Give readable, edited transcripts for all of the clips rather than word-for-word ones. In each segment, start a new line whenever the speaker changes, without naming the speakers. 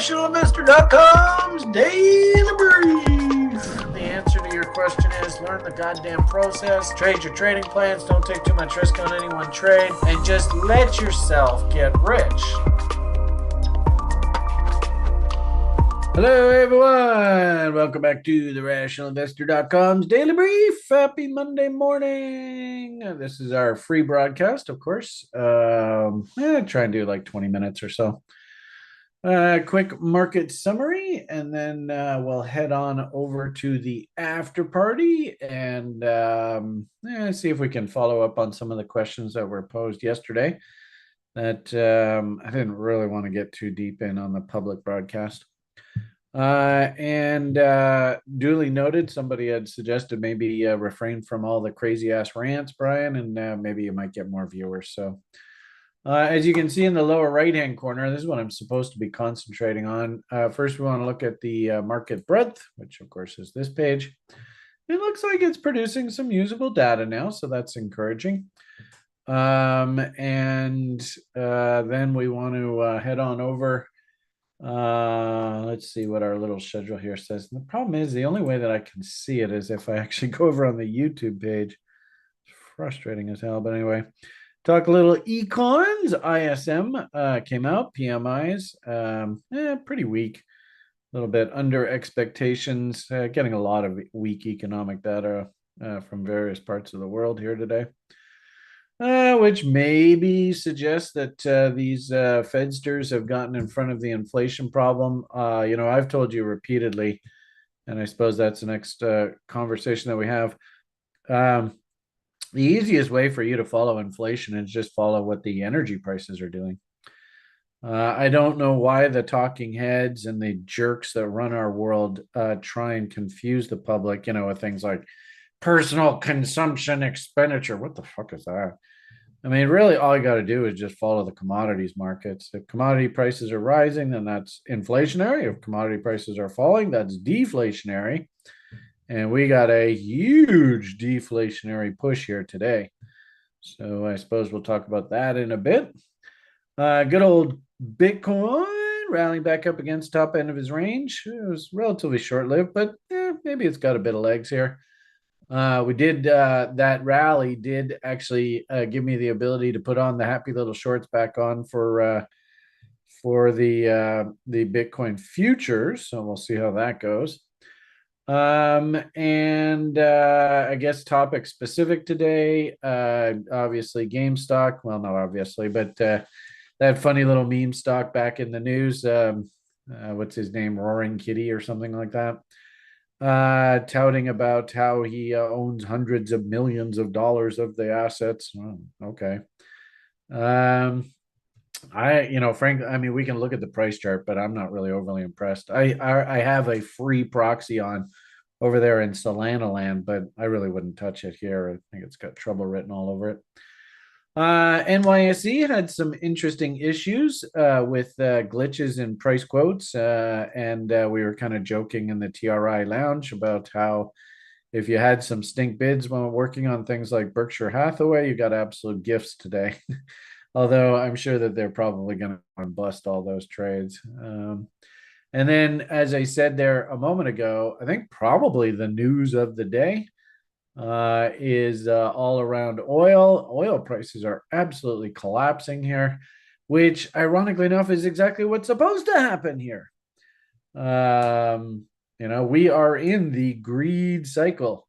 RationalInvestor.com's Daily Brief. The answer to your question is learn the goddamn process, trade your trading plans, don't take too much risk on any one trade, and just let yourself get rich. Hello, everyone. Welcome back to the RationalInvestor.com's Daily Brief. Happy Monday morning. This is our free broadcast, of course. Try and do like 20 minutes or so. Quick market summary, and then we'll head on over to the after party and see if we can follow up on some of the questions that were posed yesterday that I didn't really want to get too deep in on the public broadcast. Duly noted, somebody had suggested maybe refrain from all the crazy ass rants, Brian, and maybe you might get more viewers. So as you can see in the lower right hand corner, this is what I'm supposed to be concentrating on. First, we want to look at the market breadth, which of course is this page. It looks like it's producing some usable data now, so that's encouraging. Then we want to head on over. Let's see what our little schedule here says. And the problem is the only way that I can see it is if I actually go over on the YouTube page. It's frustrating as hell, but anyway, talk a little Econs. ISM came out, PMIs pretty weak, a little bit under expectations, getting a lot of weak economic data from various parts of the world here today. Which maybe suggests that these Fedsters have gotten in front of the inflation problem. I've told you repeatedly, and I suppose that's the next conversation that we have. The easiest way for you to follow inflation is just follow what the energy prices are doing. I don't know why the talking heads and the jerks that run our world try and confuse the public, with things like personal consumption expenditure. What the fuck is that? I mean, really, all you got to do is just follow the commodities markets. If commodity prices are rising, then that's inflationary. If commodity prices are falling, that's deflationary. And we got a huge deflationary push here today. So I suppose we'll talk about that in a bit. Good old Bitcoin rallying back up against top end of his range. It was relatively short-lived, but maybe it's got a bit of legs here. That rally did actually give me the ability to put on the happy little shorts back on for the Bitcoin futures. So we'll see how that goes. I guess topic specific today, obviously GameStop. Well, not obviously, but that funny little meme stock back in the news. What's his name? Roaring Kitty or something like that. Touting about how he owns hundreds of millions of dollars of the assets. Oh, okay. Frankly, I mean, we can look at the price chart, but I'm not really overly impressed. I have a free proxy on over there in Solana land, but I really wouldn't touch it here. I think it's got trouble written all over it. NYSE had some interesting issues with glitches in price quotes, and we were kind of joking in the TRI lounge about how if you had some stink bids while working on things like Berkshire Hathaway, you got absolute gifts today. Although I'm sure that they're probably going to bust all those trades. And then, as I said there a moment ago, I think probably the news of the day is all around oil. Oil prices are absolutely collapsing here, which ironically enough is exactly what's supposed to happen here. We are in the greed cycle,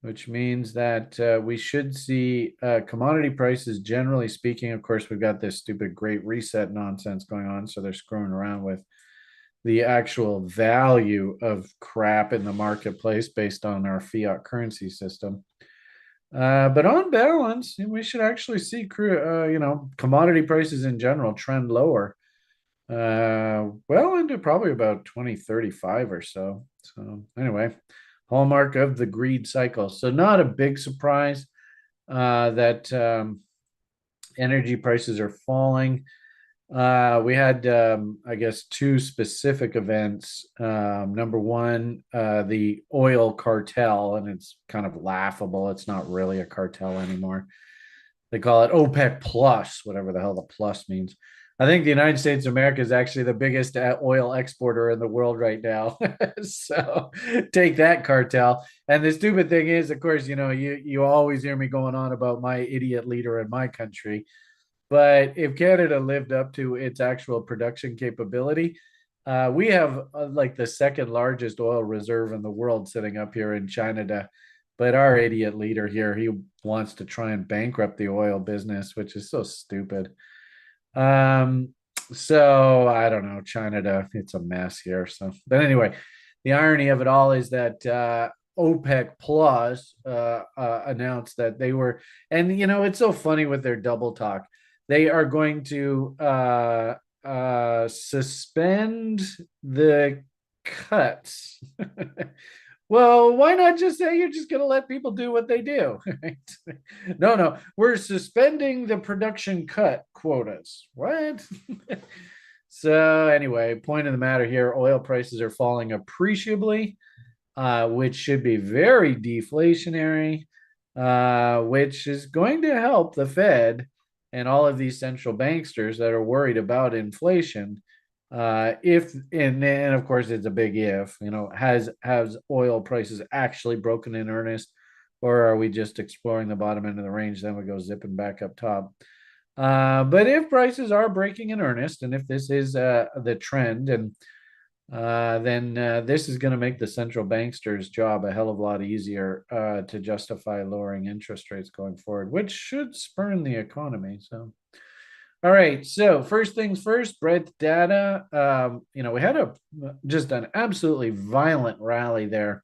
which means that we should see commodity prices, generally speaking. Of course, we've got this stupid great reset nonsense going on, so they're screwing around with the actual value of crap in the marketplace based on our fiat currency system. But on balance, we should actually see commodity prices in general trend lower well into probably about 2035 or so. So anyway, hallmark of the greed cycle. So not a big surprise that energy prices are falling. We had, I guess, two specific events. Number one, the oil cartel, and it's kind of laughable. It's not really a cartel anymore. They call it OPEC plus, whatever the hell the plus means. I think the United States of America is actually the biggest oil exporter in the world right now. So take that, cartel. And the stupid thing is, of course, you always hear me going on about my idiot leader in my country. But if Canada lived up to its actual production capability, we have like the second largest oil reserve in the world sitting up here in China. But our idiot leader here, he wants to try and bankrupt the oil business, which is so stupid. Um, so I don't know, China, it's a mess here. So, but anyway, the irony of it all is that OPEC Plus announced that they were, and it's so funny with their double talk. They are going to suspend the cuts. Well, why not just say you're just going to let people do what they do? Right? No, no, we're suspending the production cut quotas. What? So, anyway, point of the matter here, oil prices are falling appreciably, which should be very deflationary, which is going to help the Fed and all of these central banksters that are worried about inflation. If and of course it's a big if, has oil prices actually broken in earnest, or are we just exploring the bottom end of the range? Then we go zipping back up top. But if prices are breaking in earnest, and if this is the trend, and then this is going to make the central banksters' job a hell of a lot easier to justify lowering interest rates going forward, which should spurn the economy. So, all right. So first things first, breadth data. We had just an absolutely violent rally there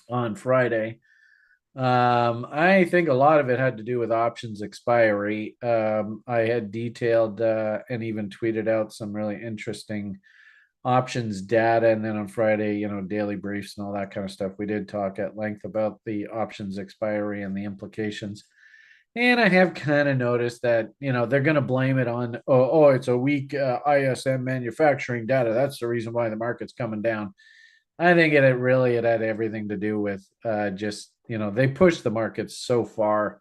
on Friday. I think a lot of it had to do with options expiry. I had detailed and even tweeted out some really interesting options data, and then on Friday, daily briefs and all that kind of stuff. We did talk at length about the options expiry and the implications. And I have kind of noticed that, they're going to blame it on, it's a weak ISM manufacturing data. That's the reason why the market's coming down. I think it had everything to do with just, they pushed the markets so far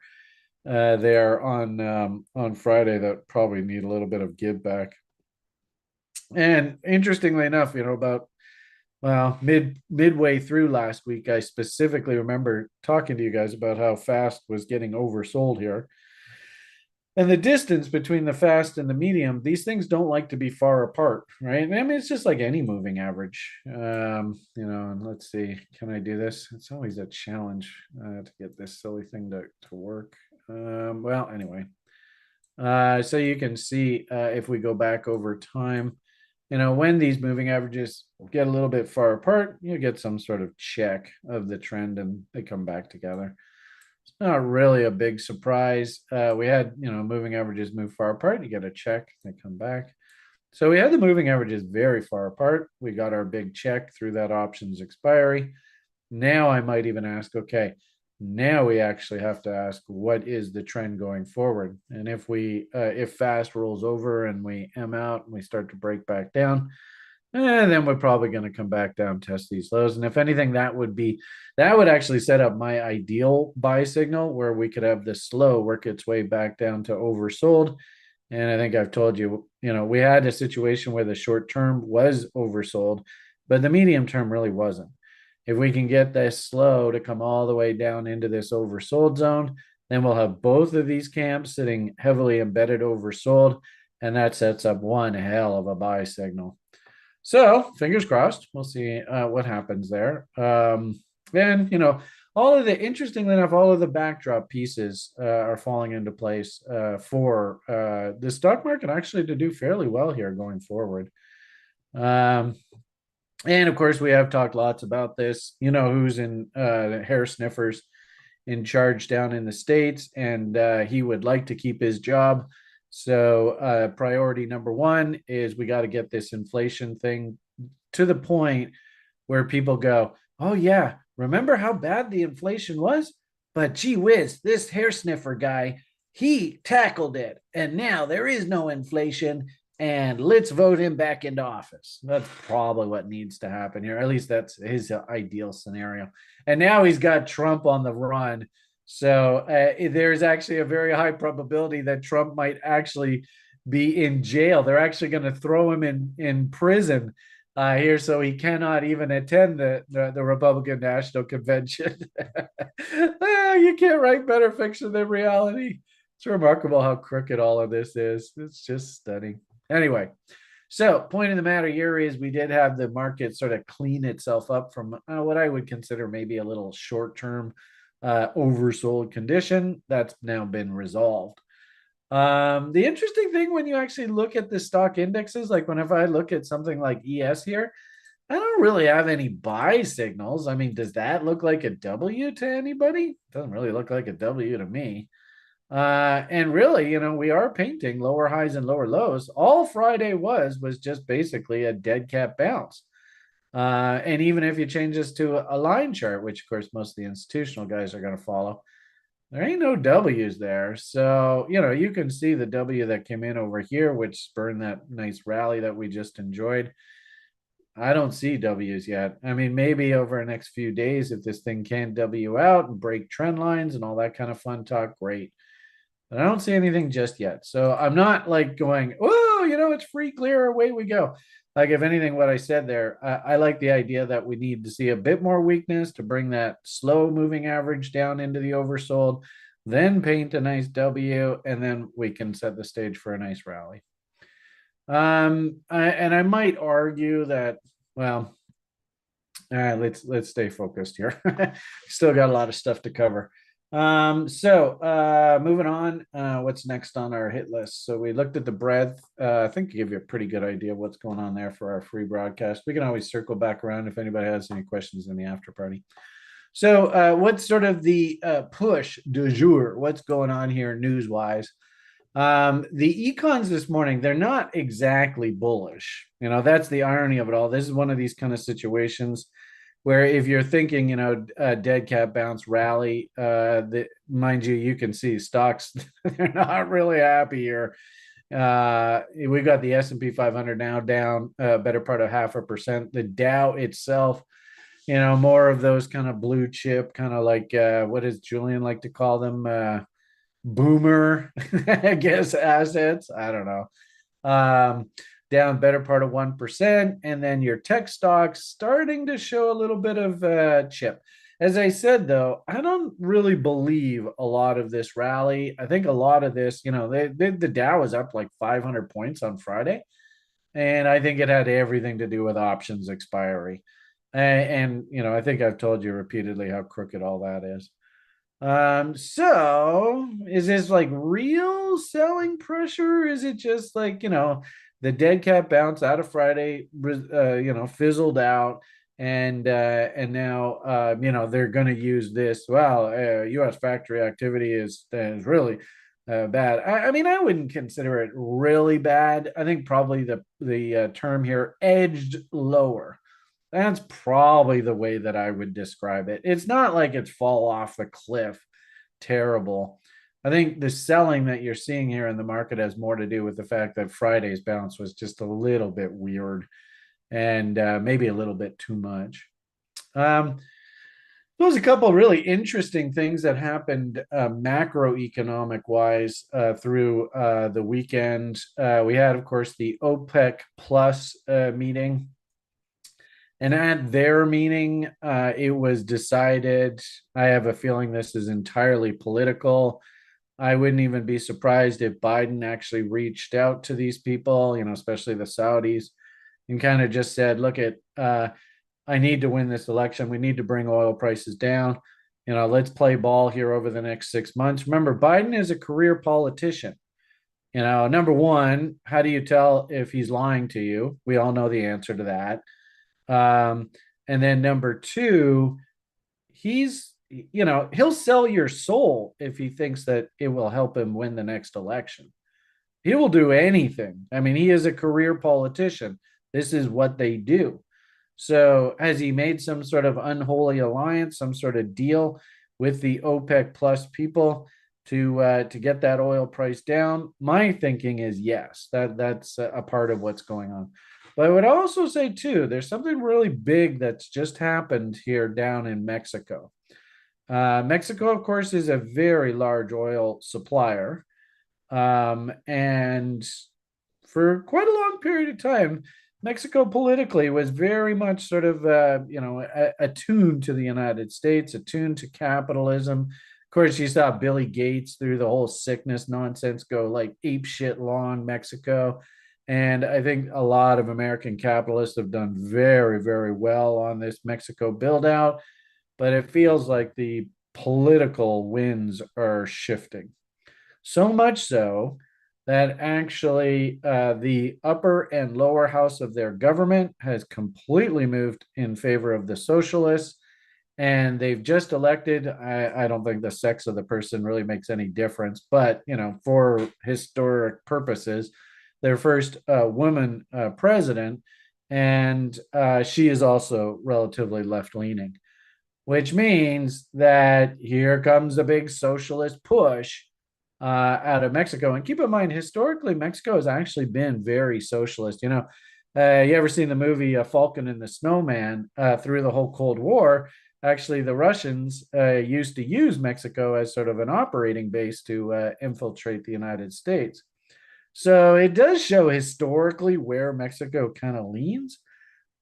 there on Friday that probably need a little bit of give back. And interestingly enough, about midway through last week, I specifically remember talking to you guys about how fast was getting oversold here. And the distance between the fast and the medium, these things don't like to be far apart, right? I mean, it's just like any moving average. And let's see, can I do this? It's always a challenge to get this silly thing to work. Well, anyway, so you can see if we go back over time, when these moving averages get a little bit far apart, you get some sort of check of the trend and they come back together. It's not really a big surprise. We had, moving averages move far apart, you get a check, they come back. So we had the moving averages very far apart. We got our big check through that options expiry. Now I might even ask, okay, now we actually have to ask, what is the trend going forward? And if fast rolls over and we M out and we start to break back down, then we're probably going to come back down, test these lows. And if anything, that would actually set up my ideal buy signal where we could have the slow work its way back down to oversold. And I think I've told you, we had a situation where the short term was oversold, but the medium term really wasn't. If we can get this slow to come all the way down into this oversold zone, then we'll have both of these camps sitting heavily embedded oversold, and that sets up one hell of a buy signal. So fingers crossed, we'll see what happens there. And interestingly enough, all of the backdrop pieces are falling into place for the stock market actually to do fairly well here going forward. And of course, we have talked lots about this. Who's in hair sniffers in charge down in the States, and he would like to keep his job. So priority number one is we got to get this inflation thing to the point where people go, oh, yeah, remember how bad the inflation was? But gee whiz, this hair sniffer guy, he tackled it. And now there is no inflation. And let's vote him back into office. That's probably what needs to happen here. At least that's his ideal scenario. And now he's got Trump on the run. So there's actually a very high probability that Trump might actually be in jail. They're actually going to throw him in prison here, so he cannot even attend the Republican National Convention. You can't write better fiction than reality. It's remarkable how crooked all of this is. It's just stunning. Anyway, so point of the matter here is we did have the market sort of clean itself up from what I would consider maybe a little short-term oversold condition that's now been resolved. The interesting thing when you actually look at the stock indexes, like whenever I look at something like ES here, I don't really have any buy signals. I mean, does that look like a W to anybody? Doesn't really look like a W to me. And really, we are painting lower highs and lower lows. All Friday was just basically a dead cat bounce. And even if you change this to a line chart, which of course most of the institutional guys are going to follow, there ain't no W's there. So, you can see the W that came in over here, which spurned that nice rally that we just enjoyed. I don't see W's yet. I mean, maybe over the next few days, if this thing can W out and break trend lines and all that kind of fun talk, great. But I don't see anything just yet. So I'm not like going, oh, it's free clear, away we go. Like, if anything, what I said there, I like the idea that we need to see a bit more weakness to bring that slow moving average down into the oversold, then paint a nice W, and then we can set the stage for a nice rally. And I might argue that, well, let's stay focused here. Still got a lot of stuff to cover. So moving on, what's next on our hit list? So we looked at the breadth. I think give you a pretty good idea of what's going on there for our free broadcast. We can always circle back around if anybody has any questions in the after party. So what's sort of the push du jour? What's going on here news wise? The Econs this morning, they're not exactly bullish. That's the irony of it all. This is one of these kind of situations where if you're thinking, a dead cat bounce rally, mind you can see stocks, they're not really happy here. We've got the S&P 500 now down better part of 0.5%. The Dow itself, more of those kind of blue chip, kind of like, what does Julian like to call them? Boomer, I guess, assets. I don't know. Down better part of 1%. And then your tech stocks starting to show a little bit of chip. As I said, though, I don't really believe a lot of this rally. I think a lot of this, the Dow was up like 500 points on Friday. And I think it had everything to do with options expiry. And I think I've told you repeatedly how crooked all that is. So is this like real selling pressure? Is it just like, the dead cat bounce out of Friday, fizzled out, and now, they're going to use this. Well, U.S. factory activity is really bad. I mean, I wouldn't consider it really bad. I think probably the term here, edged lower. That's probably the way that I would describe it. It's not like it's fall off the cliff terrible. I think the selling that you're seeing here in the market has more to do with the fact that Friday's bounce was just a little bit weird and maybe a little bit too much. There's a couple of really interesting things that happened macroeconomic wise through the weekend. We had, of course, the OPEC plus meeting. And at their meeting, it was decided, I have a feeling this is entirely political. I wouldn't even be surprised if Biden actually reached out to these people, especially the Saudis, and kind of just said, look, I need to win this election. We need to bring oil prices down. Let's play ball here over the next 6 months. Remember, Biden is a career politician. Number one, how do you tell if he's lying to you? We all know the answer to that. And then number two, he'll sell your soul if he thinks that it will help him win the next election. He will do anything. I mean, he is a career politician. This is what they do. So has he made some sort of unholy alliance, some sort of deal with the OPEC plus people to get that oil price down? My thinking is yes, that's a part of what's going on. But I would also say, too, there's something really big that's just happened here down in Mexico. Mexico, of course, is a very large oil supplier. And for quite a long period of time, Mexico politically was very much sort of, attuned to the United States, attuned to capitalism. Of course, you saw Billy Gates through the whole sickness nonsense go like ape shit long Mexico. And I think a lot of American capitalists have done very, very well on this Mexico build out, but it feels like the political winds are shifting. So much so that actually the upper and lower house of their government has completely moved in favor of the socialists. And they've just elected, I don't think the sex of the person really makes any difference, but, for historic purposes, their first woman president. And she is also relatively left leaning, which means that here comes a big socialist push out of Mexico. And keep in mind, historically, Mexico has actually been very socialist. You ever seen the movie Falcon and the Snowman? Through the whole Cold War, actually, the Russians used to use Mexico as sort of an operating base to infiltrate the United States. So it does show historically where Mexico kind of leans.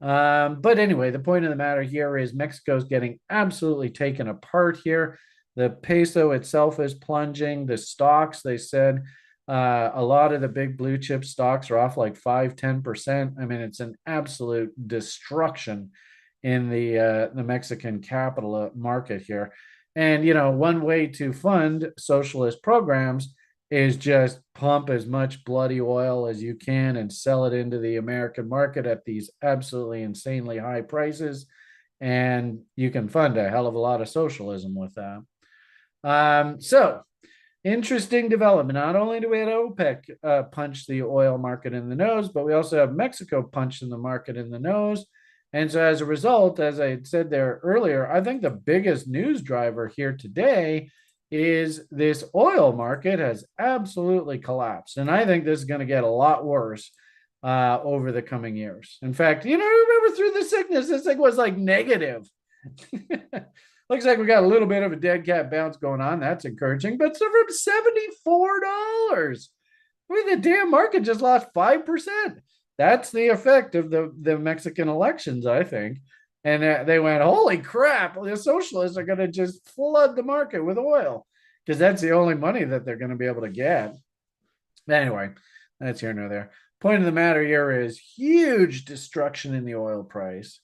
But anyway, the point of the matter here is Mexico's getting absolutely taken apart here. The peso itself is plunging. The stocks, they said, a lot of the big blue chip stocks are off like 5-10%. I mean, it's an absolute destruction in the Mexican capital market here. And, one way to fund socialist programs is just pump as much bloody oil as you can and sell it into the American market at these absolutely insanely high prices. And you can fund a hell of a lot of socialism with that. So interesting development. Not only do we have OPEC punch the oil market in the nose, but we also have Mexico punching the market in the nose. And so as a result, as I had said there earlier, I think the biggest news driver here today is this oil market has absolutely collapsed. And I think this is going to get a lot worse over the coming years. In fact, remember through the sickness, this thing was like negative. Looks like we got a little bit of a dead cat bounce going on. That's encouraging. But so from $74, I mean, the damn market just lost 5%. That's the effect of the Mexican elections, I think. And they went, holy crap, the socialists are going to just flood the market with oil because that's the only money that they're going to be able to get. Anyway, that's here nor there. Point of the matter here is huge destruction in the oil price.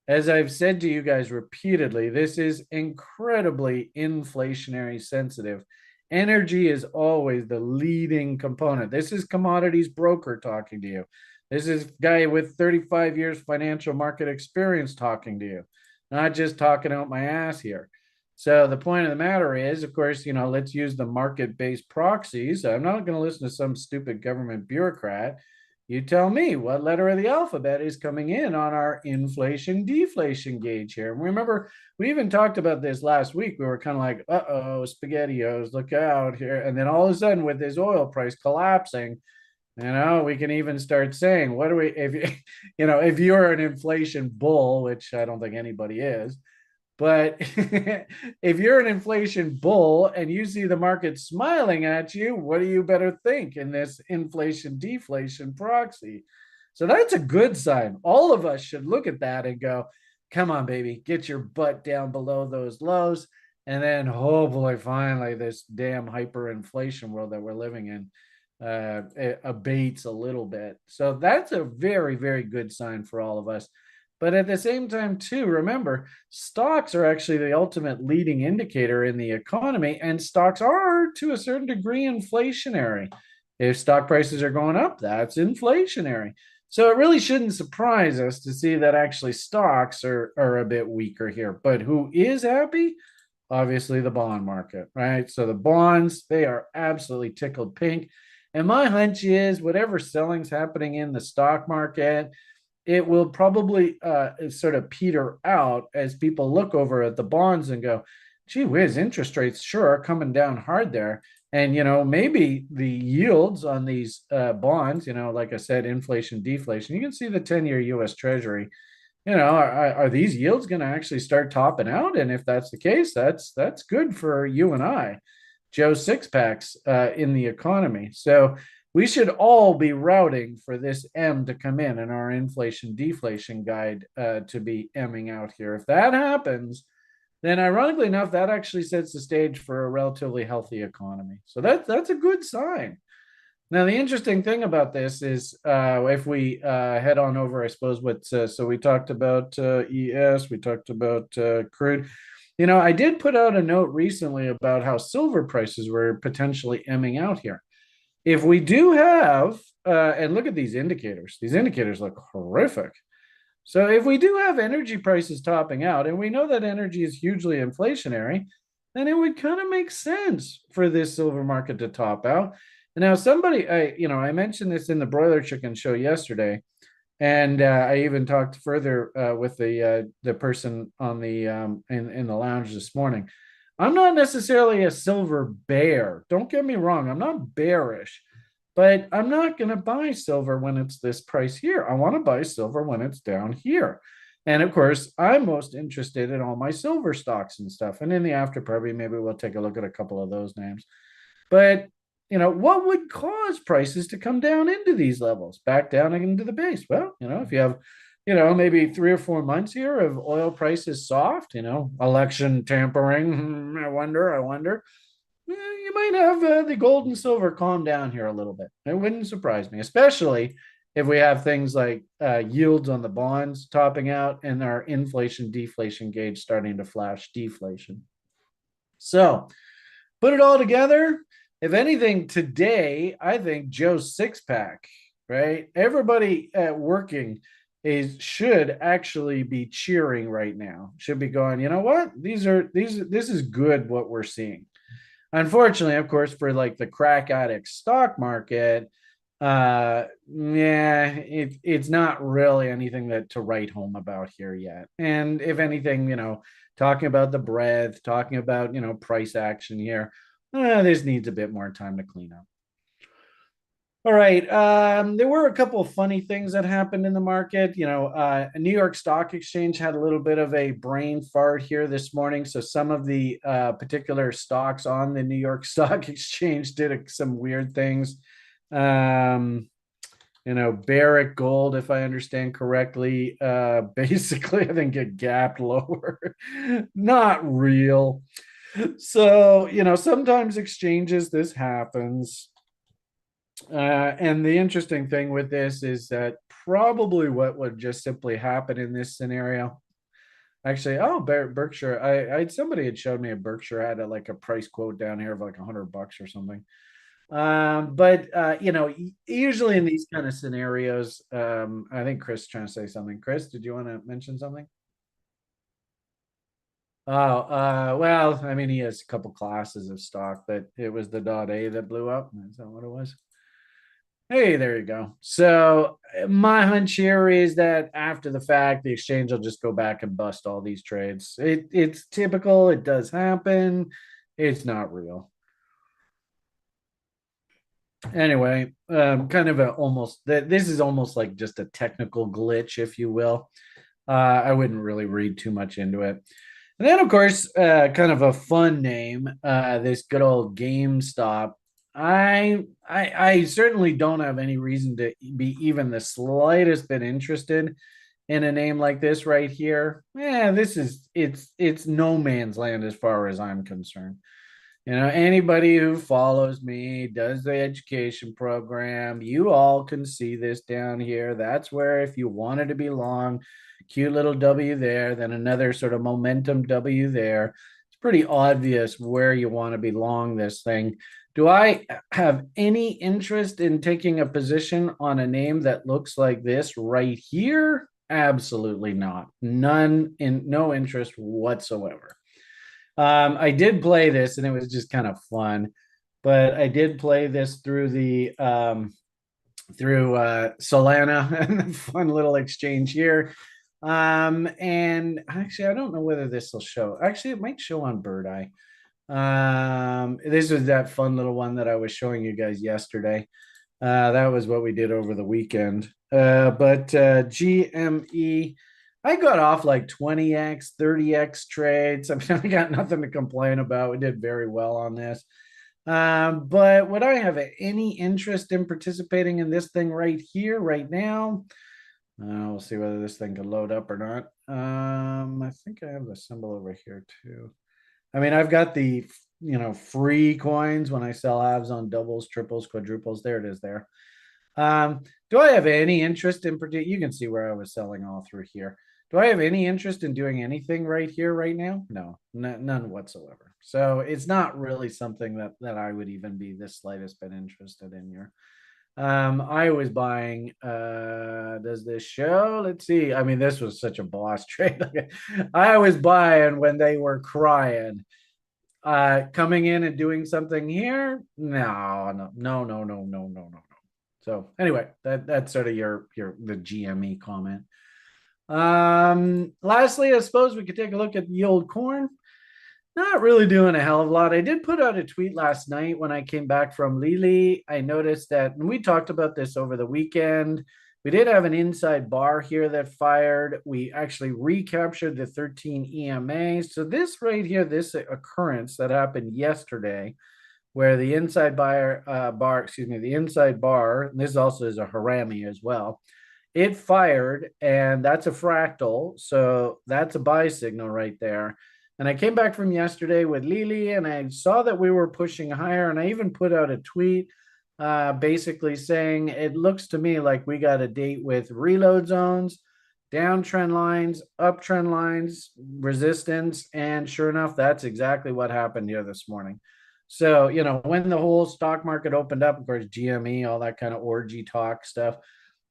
As I've said to you guys repeatedly, this is incredibly inflationary sensitive. Energy is always the leading component. This is commodities broker talking to you. This is guy with 35 years financial market experience talking to you, not just talking out my ass here. So the point of the matter is, of course, let's use the market-based proxies. I'm not going to listen to some stupid government bureaucrat. You tell me what letter of the alphabet is coming in on our inflation deflation gauge here. And remember, we even talked about this last week. We were kind of like, uh-oh, SpaghettiOs, look out here. And then all of a sudden with this oil price collapsing, we can even start saying, what do we, if if you're an inflation bull, which I don't think anybody is, but if you're an inflation bull and you see the market smiling at you, what do you better think in this inflation deflation proxy? So that's a good sign. All of us should look at that and go, come on, baby, get your butt down below those lows. And then hopefully, finally, this damn hyperinflation world that we're living in it abates a little bit. So that's a very, very good sign for all of us. But at the same time, too, remember, stocks are actually the ultimate leading indicator in the economy, and stocks are, to a certain degree, inflationary. If stock prices are going up, that's inflationary. So it really shouldn't surprise us to see that actually stocks are a bit weaker here. But who is happy? Obviously, the bond market, right? So the bonds, they are absolutely tickled pink. And my hunch is whatever selling's happening in the stock market, it will probably sort of peter out as people look over at the bonds and go, gee whiz, interest rates sure are coming down hard there. And, maybe the yields on these bonds, like I said, inflation, deflation, you can see the 10-year US Treasury, are these yields going to actually start topping out? And if that's the case, that's good for you and I, Joe Sixpacks in the economy. So we should all be routing for this M to come in and our inflation deflation guide to be Ming out here. If that happens, then ironically enough, that actually sets the stage for a relatively healthy economy. So that's a good sign. Now, the interesting thing about this is if we head on over, I suppose, so we talked about ES, we talked about crude. You know, I did put out a note recently about how silver prices were potentially emming out here. If we do have, and look at these indicators look horrific. So if we do have energy prices topping out, and we know that energy is hugely inflationary, then it would kind of make sense for this silver market to top out. And now I mentioned this in the broiler chicken show yesterday, and I even talked further with the person on the in the lounge this morning. I'm not necessarily a silver bear. Don't get me wrong. I'm not bearish, but I'm not going to buy silver when it's this price here. I want to buy silver when it's down here. And of course, I'm most interested in all my silver stocks and stuff. And in the Afterparty, maybe we'll take a look at a couple of those names. But what would cause prices to come down into these levels, back down into the base? Well, if you have, maybe 3 or 4 months here of oil prices soft, election tampering. I wonder. You might have the gold and silver calm down here a little bit. It wouldn't surprise me, especially if we have things like yields on the bonds topping out and our inflation deflation gauge starting to flash deflation. So put it all together. If anything, today, I think Joe's six pack, right? Everybody working should actually be cheering right now. Should be going, you know what? This is good what we're seeing. Unfortunately, of course, for like the crack addict stock market, it's not really anything to write home about here yet. And if anything, talking about the breadth, talking about, price action here, this needs a bit more time to clean up. All right. There were a couple of funny things that happened in the market. A New York Stock Exchange had a little bit of a brain fart here this morning. So some of the particular stocks on the New York Stock Exchange did some weird things. Barrick Gold, if I understand correctly, basically, I think it gapped lower. Not real. So, sometimes exchanges, this happens. And the interesting thing with this is that probably what would just simply happen in this scenario. Actually, Berkshire. Somebody had showed me a Berkshire had like a price quote down here of like $100 or something. But usually in these kind of scenarios, I think Chris is trying to say something. Chris, did you want to mention something? Oh, well, I mean, he has a couple classes of stock, but it was the .A that blew up. Is that what it was? Hey, there you go. So my hunch here is that after the fact, the exchange will just go back and bust all these trades. It's typical. It does happen. It's not real. Anyway, kind of this is almost like just a technical glitch, if you will. I wouldn't really read too much into it. And then, of course, kind of a fun name, this good old GameStop. I certainly don't have any reason to be even the slightest bit interested in a name like this right here. Yeah, it's no man's land as far as I'm concerned. Anybody who follows me, does the education program, you all can see this down here. That's where if you wanted to be long, cute little W there, then another sort of momentum W there. It's pretty obvious where you want to be long this thing. Do I have any interest in taking a position on a name that looks like this right here? Absolutely not. No interest whatsoever. I did play this and it was just kind of fun, but I did play this through Solana and the fun little exchange here. And actually, I don't know whether this will show. Actually, it might show on Bird Eye. This was that fun little one that I was showing you guys yesterday. That was what we did over the weekend. But GME, I got off like 20x, 30x trades. I mean, I got nothing to complain about. We did very well on this. But would I have any interest in participating in this thing right here, right now? We'll see whether this thing can load up or not. I think I have the symbol over here too. I mean, I've got the free coins when I sell halves on doubles, triples, quadruples. There it is there. Do I have any interest in you can see where I was selling all through here. Do I have any interest in doing anything right here, right now? No, none whatsoever. So it's not really something that I would even be the slightest bit interested in here. I was buying, does this show? Let's see. I mean, this was such a boss trade. I was buying when they were crying. Coming in and doing something here? No, no, no, no, no, no, no, no, no. So anyway, that's sort of the GME comment. Lastly, I suppose we could take a look at the old corn. Not really doing a hell of a lot. I did put out a tweet last night when I came back from Lily. I noticed that, and we talked about this over the weekend. We did have an inside bar here that fired. We actually recaptured the 13 EMA. So this right here, this occurrence that happened yesterday, where the inside the inside bar, and this also is a harami as well. It fired, and that's a fractal. So that's a buy signal right there. And I came back from yesterday with Lily, and I saw that we were pushing higher. And I even put out a tweet basically saying it looks to me like we got a date with reload zones, downtrend lines, uptrend lines, resistance. And sure enough, that's exactly what happened here this morning. So, when the whole stock market opened up, of course, GME, all that kind of orgy talk stuff,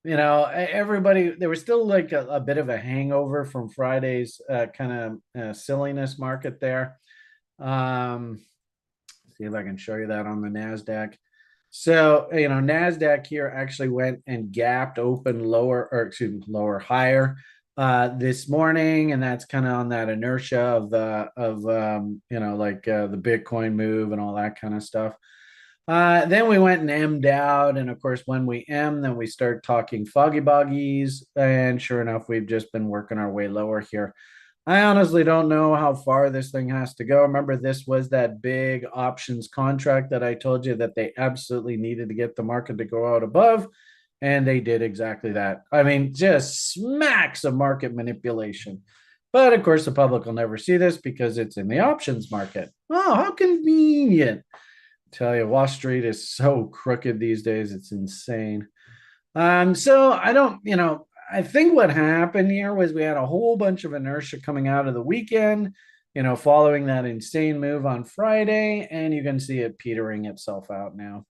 everybody, there was still like a bit of a hangover from Friday's kind of silliness market there. See if I can show you that on the NASDAQ. So, NASDAQ here actually went and gapped open lower, or excuse me, lower higher this morning. And that's kind of on that inertia of the Bitcoin move and all that kind of stuff. Then we went and M'd out. And of course, when we M, then we start talking foggy boggies. And sure enough, we've just been working our way lower here. I honestly don't know how far this thing has to go. Remember, this was that big options contract that I told you that they absolutely needed to get the market to go out above. And they did exactly that. I mean, just smacks of market manipulation. But of course, the public will never see this because it's in the options market. Oh, how convenient. Tell you, Wall Street is so crooked these days. It's insane. So I don't, I think what happened here was we had a whole bunch of inertia coming out of the weekend, following that insane move on Friday, and you can see it petering itself out now.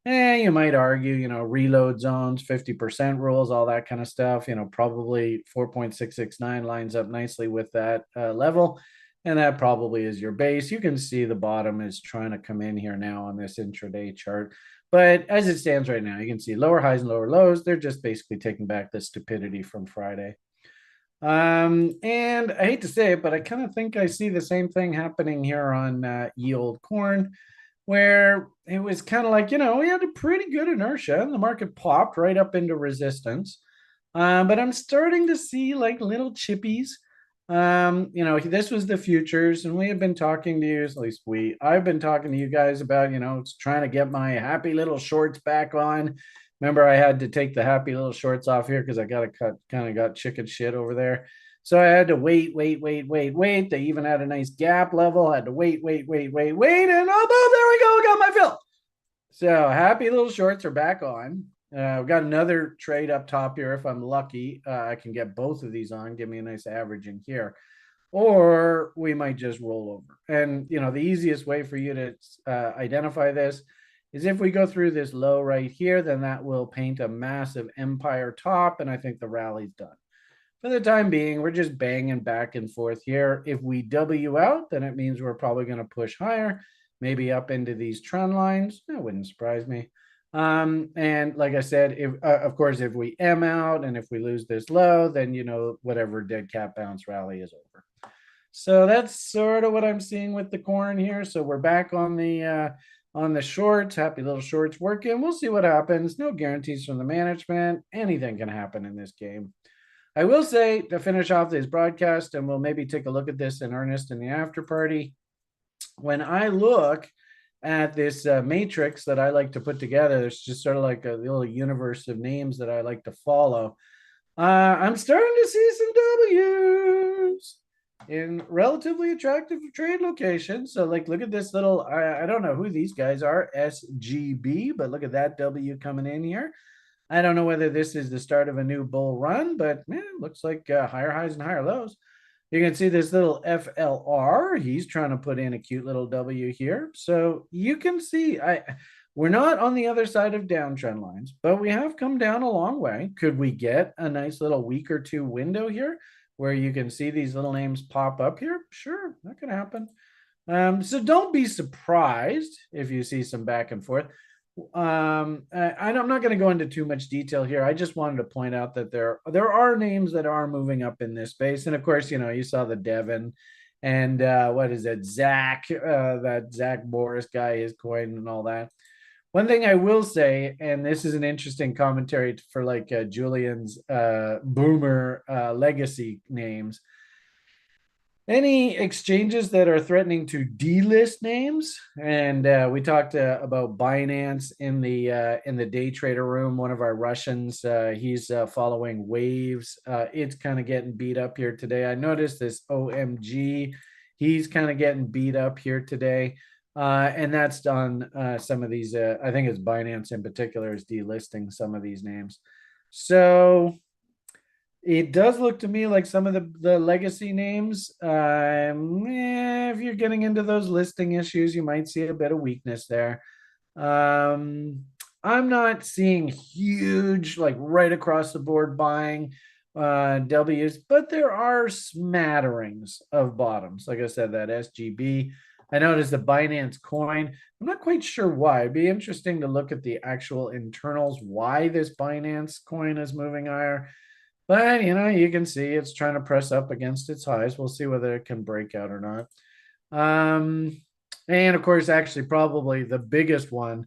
And you might argue, reload zones, 50% rules, all that kind of stuff, probably 4.669 lines up nicely with that level. And that probably is your base. You can see the bottom is trying to come in here now on this intraday chart. But as it stands right now, you can see lower highs and lower lows. They're just basically taking back the stupidity from Friday. And I hate to say it, but I kind of think I see the same thing happening here on yield corn, where it was kind of like, we had a pretty good inertia and the market popped right up into resistance. But I'm starting to see like little chippies. This was the futures, and we have been talking to you, at least I've been talking to you guys about, trying to get my happy little shorts back on. Remember, I had to take the happy little shorts off here because I got chicken shit over there. So I had to wait. They even had a nice gap level. I had to wait. And there we go. Got my fill. So happy little shorts are back on. I've got another trade up top here. If I'm lucky, I can get both of these on, give me a nice averaging here. Or we might just roll over. And, the easiest way for you to identify this is if we go through this low right here, then that will paint a massive empire top. And I think the rally's done. For the time being, we're just banging back and forth here. If we W out, then it means we're probably going to push higher, maybe up into these trend lines. That wouldn't surprise me. And like I said, if of course, if we M out and if we lose this low, then whatever dead cat bounce rally is over. So that's sort of what I'm seeing with the corn here. So we're back on the shorts, happy little shorts working. We'll see what happens. No guarantees from the management. Anything can happen in this game. I will say, to finish off this broadcast, and we'll maybe take a look at this in earnest in the after party. When I look at this matrix that I like to put together, it's just sort of like a little universe of names that I like to follow. I'm starting to see some W's in relatively attractive trade locations. So, like, look at this little, I don't know who these guys are, SGB, but look at that W coming in here. I don't know whether this is the start of a new bull run, but man, it looks like higher highs and higher lows. You can see this little FLR. He's trying to put in a cute little W here. So you can see we're not on the other side of downtrend lines, but we have come down a long way. Could we get a nice little week or two window here where you can see these little names pop up here? Sure, that could happen. So don't be surprised if you see some back and forth. I'm not going to go into too much detail here. I just wanted to point out that there are names that are moving up in this space, and of course, you saw the Devon and what is it, Zach, that Zach Morris guy, his coin and all that. One thing I will say, and this is an interesting commentary for like Julian's boomer legacy names. Any exchanges that are threatening to delist names, and we talked about Binance in the day trader room. One of our Russians, he's following waves. It's kind of getting beat up here today. I noticed this OMG, he's kind of getting beat up here today, and that's on some of these. I think it's Binance in particular is delisting some of these names. So it does look to me like some of the legacy names, if you're getting into those listing issues, you might see a bit of weakness there. I'm not seeing huge, like right across the board buying W's, but there are smatterings of bottoms. Like I said, that SGB. I noticed the Binance coin. I'm not quite sure why. It'd be interesting to look at the actual internals, why this Binance coin is moving higher. But you can see it's trying to press up against its highs. We'll see whether it can break out or not. And of course, actually, probably the biggest one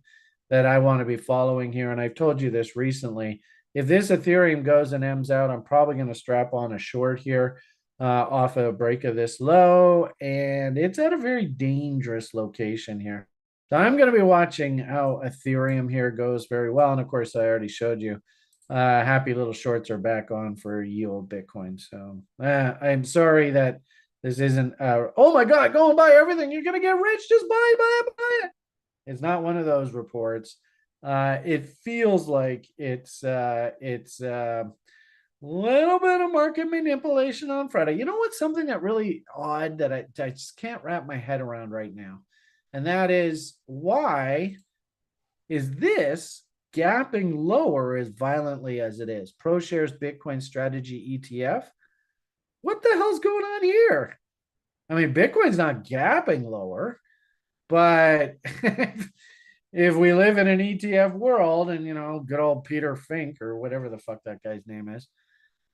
that I want to be following here, and I've told you this recently, if this Ethereum goes and M's out, I'm probably going to strap on a short here off a break of this low, and it's at a very dangerous location here. So I'm going to be watching how Ethereum here goes very well. And of course, I already showed you happy little shorts are back on for yield Bitcoin. So I'm sorry that this isn't, oh my God, go and buy everything. You're going to get rich. Just buy it. It's not one of those reports. It feels like it's a little bit of market manipulation on Friday. You know what's something that really odd that I just can't wrap my head around right now? And that is, why is this gapping lower as violently as it is? ProShares Bitcoin Strategy ETF. What the hell's going on here? I mean, Bitcoin's not gapping lower, but if we live in an ETF world and, good old Peter Fink or whatever the fuck that guy's name is,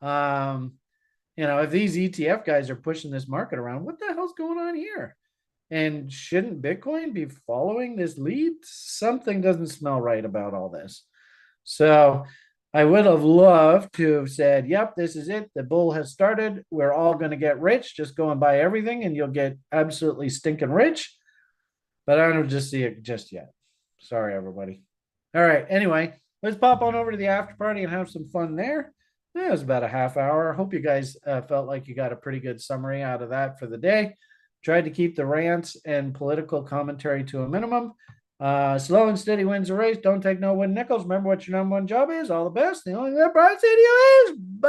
if these ETF guys are pushing this market around, what the hell's going on here? And shouldn't Bitcoin be following this lead? Something doesn't smell right about all this. So I would have loved to have said, yep, this is it. The bull has started. We're all going to get rich. Just go and buy everything and you'll get absolutely stinking rich. But I don't just see it just yet. Sorry, everybody. All right. Anyway, let's pop on over to the after party and have some fun there. It was about a half hour. Hope you guys felt like you got a pretty good summary out of that for the day. Tried to keep the rants and political commentary to a minimum. Slow and steady wins the race. Don't take no win nickels. Remember what your number one job is. All the best. The only thing that bright to you is bye.